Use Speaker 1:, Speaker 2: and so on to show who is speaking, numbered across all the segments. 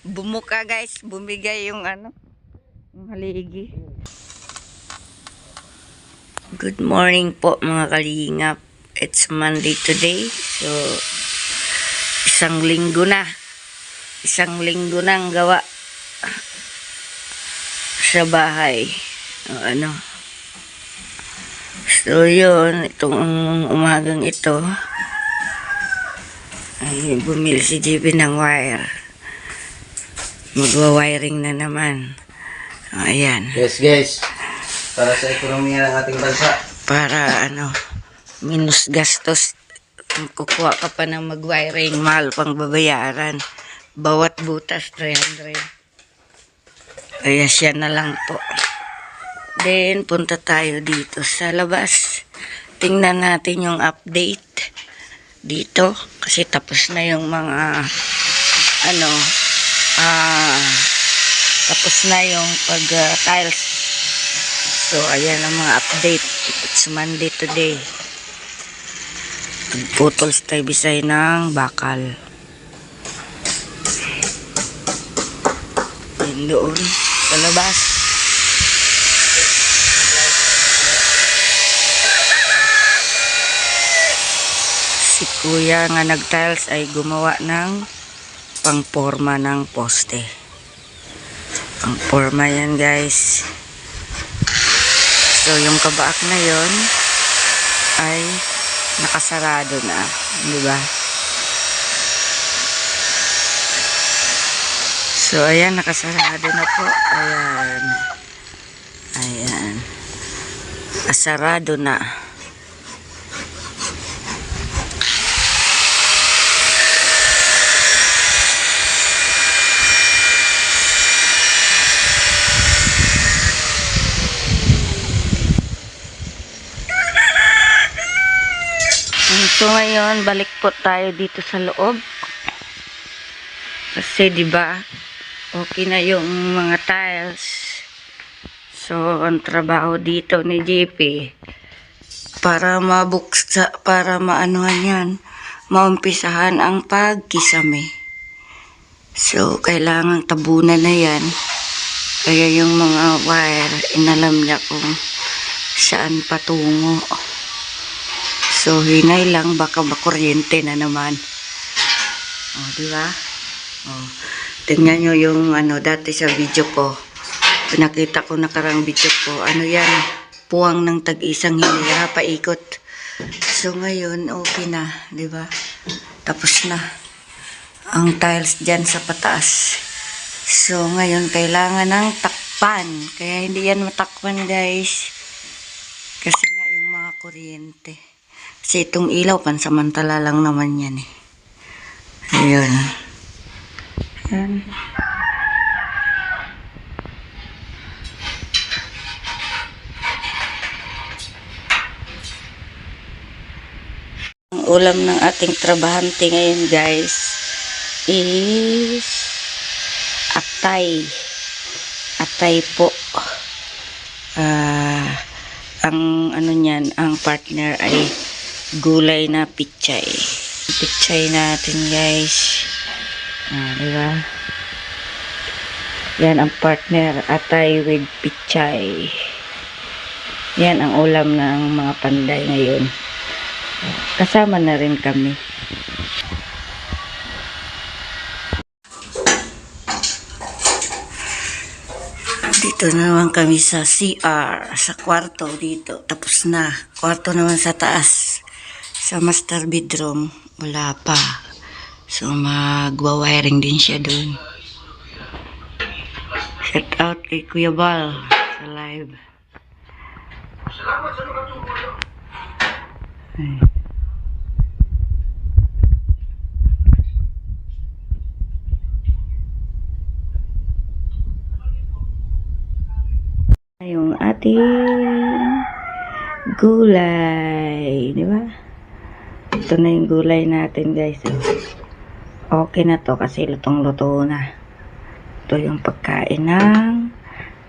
Speaker 1: Bumuka guys, bumigay yung yung haligi. Good morning po mga kalingap. It's Monday today. So, isang linggo na. Isang linggo na ang gawa sa bahay. So, yun. Itong umagang ito, ay bumili si JB ng wire. Magwa-wiring na naman. Ayan.
Speaker 2: Yes guys, para sa ekonomiya ng ating bansa.
Speaker 1: Para minus gastos. Kukuha ka pa ng mag-wiring, mahal pang babayaran. Bawat butas 300. Kaya siya na lang po. Then punta tayo dito sa labas. Tingnan natin yung update dito kasi tapos na yung mga tapos na yung pag tiles. So ayan ang mga update. It's Monday today. Putol sa Bisay ng bakal. Yan doon sa labas. Si kuya nga nag-tiles ay gumawa ng pangporma ng poste. Pangporma yan guys. So yung kabaak na yon ay nakasarado na, di ba? So ayan, nakasarado na po. Ayan. Ayan. Asarado na. So ngayon, balik po tayo dito sa loob. Kasi 'di ba, okay na yung mga tiles. So ang trabaho dito ni JP para mabuksa, para maanuhan 'yan, maumpisahan ang pagkisame. So kailangan tabunan na 'yan. Kaya yung mga wire, inalam niya kung saan patungo. So, hinay lang, baka makuryente na naman. O, di ba? O, tingnan nyo yung dati sa video ko. Pinakita ko nakarang video ko. Yan? Puwang ng tag-isang hinira, paikot. So, ngayon, okay na, di ba? Tapos na. Ang tiles dyan sa pataas. So, ngayon, kailangan ng takpan. Kaya hindi yan matakpan, guys. Kasi nga, yung mga kuryente. Kasi itong ilaw, pansamantala lang naman yan eh. Ayun. Ayan. Ang ulam ng ating trabahante ngayon guys is atay. Atay po. Ang niyan, ang partner ay gulay na pichay. Pichay natin guys. Diba? Yan ang partner, atay with pichay. Yan ang ulam ng mga panday ngayon. Kasama na rin kami. Dito naman kami sa CR, sa kwarto dito. Tapos na. Kwarto naman sa taas. Sa master bedroom, wala pa. So, magwa-wiring din siya doon. Shout out kay Kuya Bal sa live. Yung ating gulay, di ba? Ito na yung gulay natin guys. Okay na to kasi lutong-luto na. Ito yung pagkain ng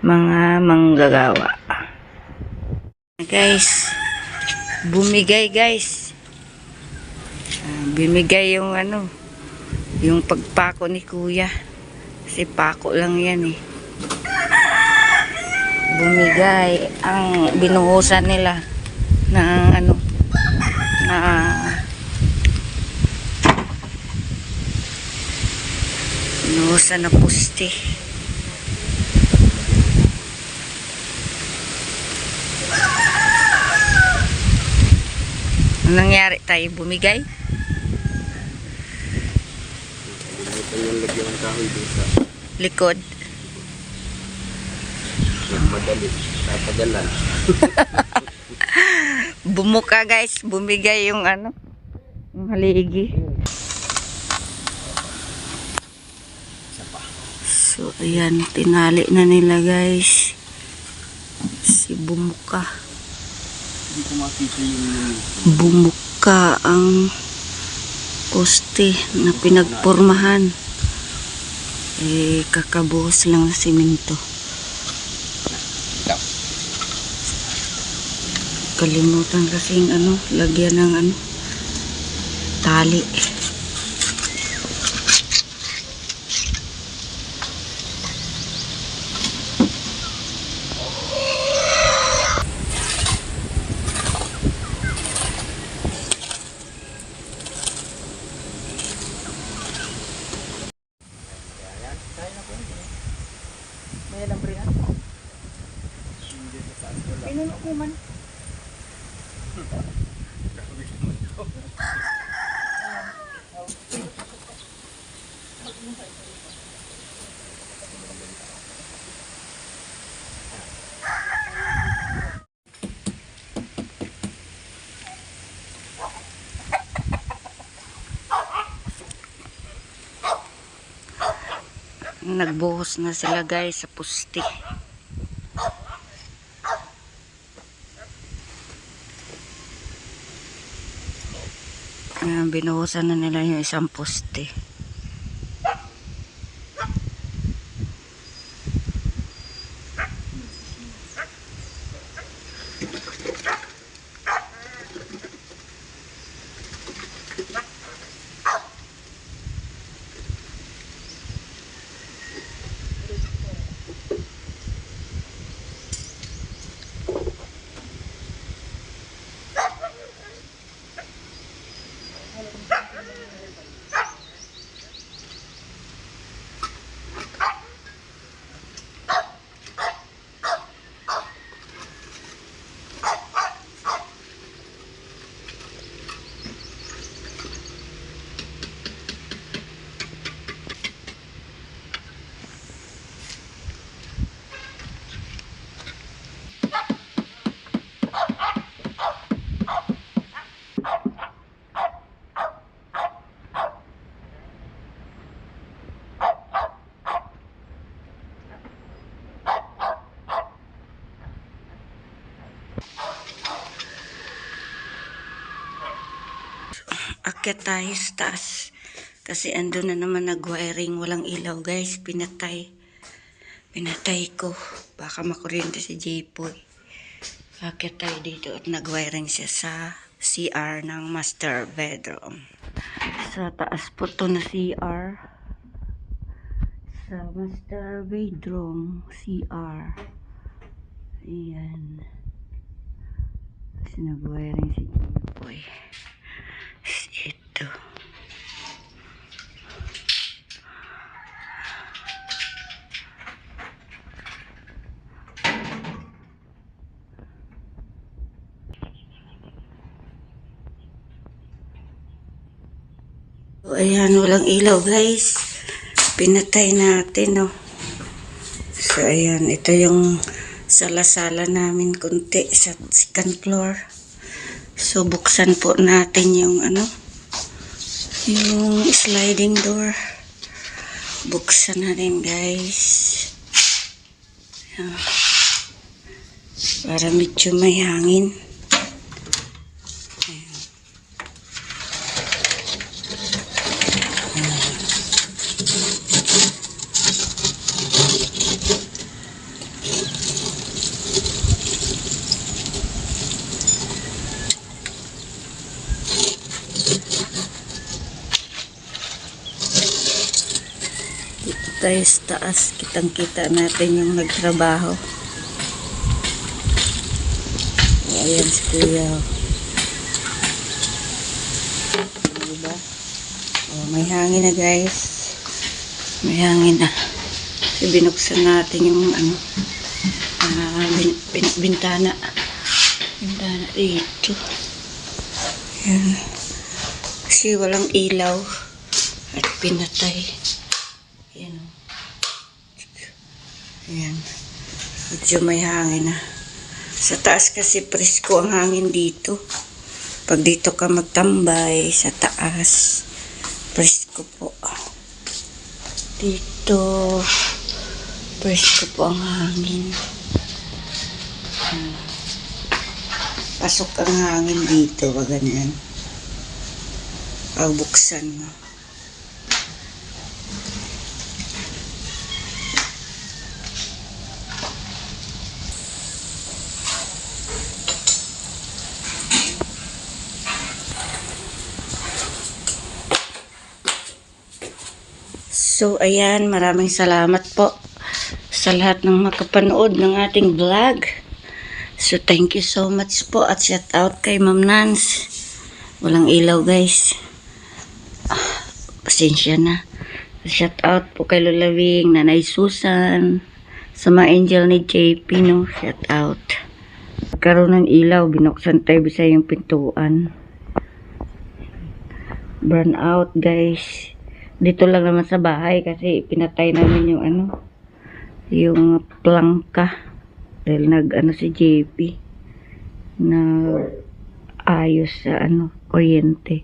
Speaker 1: mga manggagawa. Guys, bumigay guys. Bimigay yung yung pagpako ni Kuya. Si Paco lang yan eh. Bumigay ang binuhusan nila ng ano na binuhusan na puste. Anong nangyari tayo? Bumigay?
Speaker 2: Ito yung lagyan ng kahoy doon sa
Speaker 1: Likod?
Speaker 2: madali. Tatagalan.
Speaker 1: Bumuka guys, bumigay yung ano, yung haligi. So ayan, tinali na nila guys. Si bumuka.
Speaker 2: Hindi ko makita yung
Speaker 1: Bumuka ang poste na pinagpormahan. Eh, kakabuhos lang ng simento. Kalimutan kasing ano, lagyan ng ano, tali. May alam rin ako. Pinunok mo man. Nagbuhos na sila guys sa pusti. Ayan, binuhusan na nila yung isang poste. Akyat tayo sa taas. Kasi andun na naman nag-wiring. Walang ilaw guys. Pinatay. Pinatay ko. Baka makuryente si J-Poy. Akyat tayo dito at nag-wiring siya sa CR ng master bedroom. Sa taas po to na CR. Sa master bedroom CR. Ayan. Kasi nag-wiring si J-Poy. Ito. So, ayan, walang ilaw guys. Pinatay natin, oh. So, ayan, ito yung sala-sala namin kunti sa second floor. So, buksan po natin yung ano, yung sliding door. Buksan na rin guys. Ayan. Para medyo may hangin. Dito tayo sa taas. Kitang-kita natin yung nagtrabaho. Ayan si Kuya. Diba? Oh, may hangin na guys. May hangin na. So, binuksan natin yung bintana. Bintana dito. Ayan. Kasi walang ilaw. At pinatay. Ayan. Ayan. Medyo may hangin na. Sa taas kasi presko ang hangin dito. Pag dito ka magtambay sa taas, presko po. Dito, presko po ang hangin. Pasok ang hangin dito, pag ganyan. Pag buksan mo. So, ayan, maraming salamat po sa lahat ng makapanood ng ating vlog. So, thank you so much po at shout out kay Ma'am Nance. Walang ilaw, guys. Pasensya na. Shout out po kay Lola Wing, Nanay Susan, sa mga angel ni JP, no? Shout out. Karoon ng ilaw, binuksan tayo bisa yung pintuan. Burn out, guys. Dito lang naman sa bahay kasi pinatay namin yung yung plangka dahil si JP na ayos sa kuryente.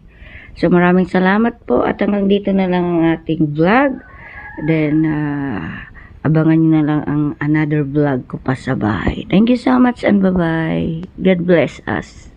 Speaker 1: So maraming salamat po at hanggang dito na lang ang ating vlog. Then abangan nyo na lang ang another vlog ko pa sa bahay. Thank you so much and bye bye. God bless us.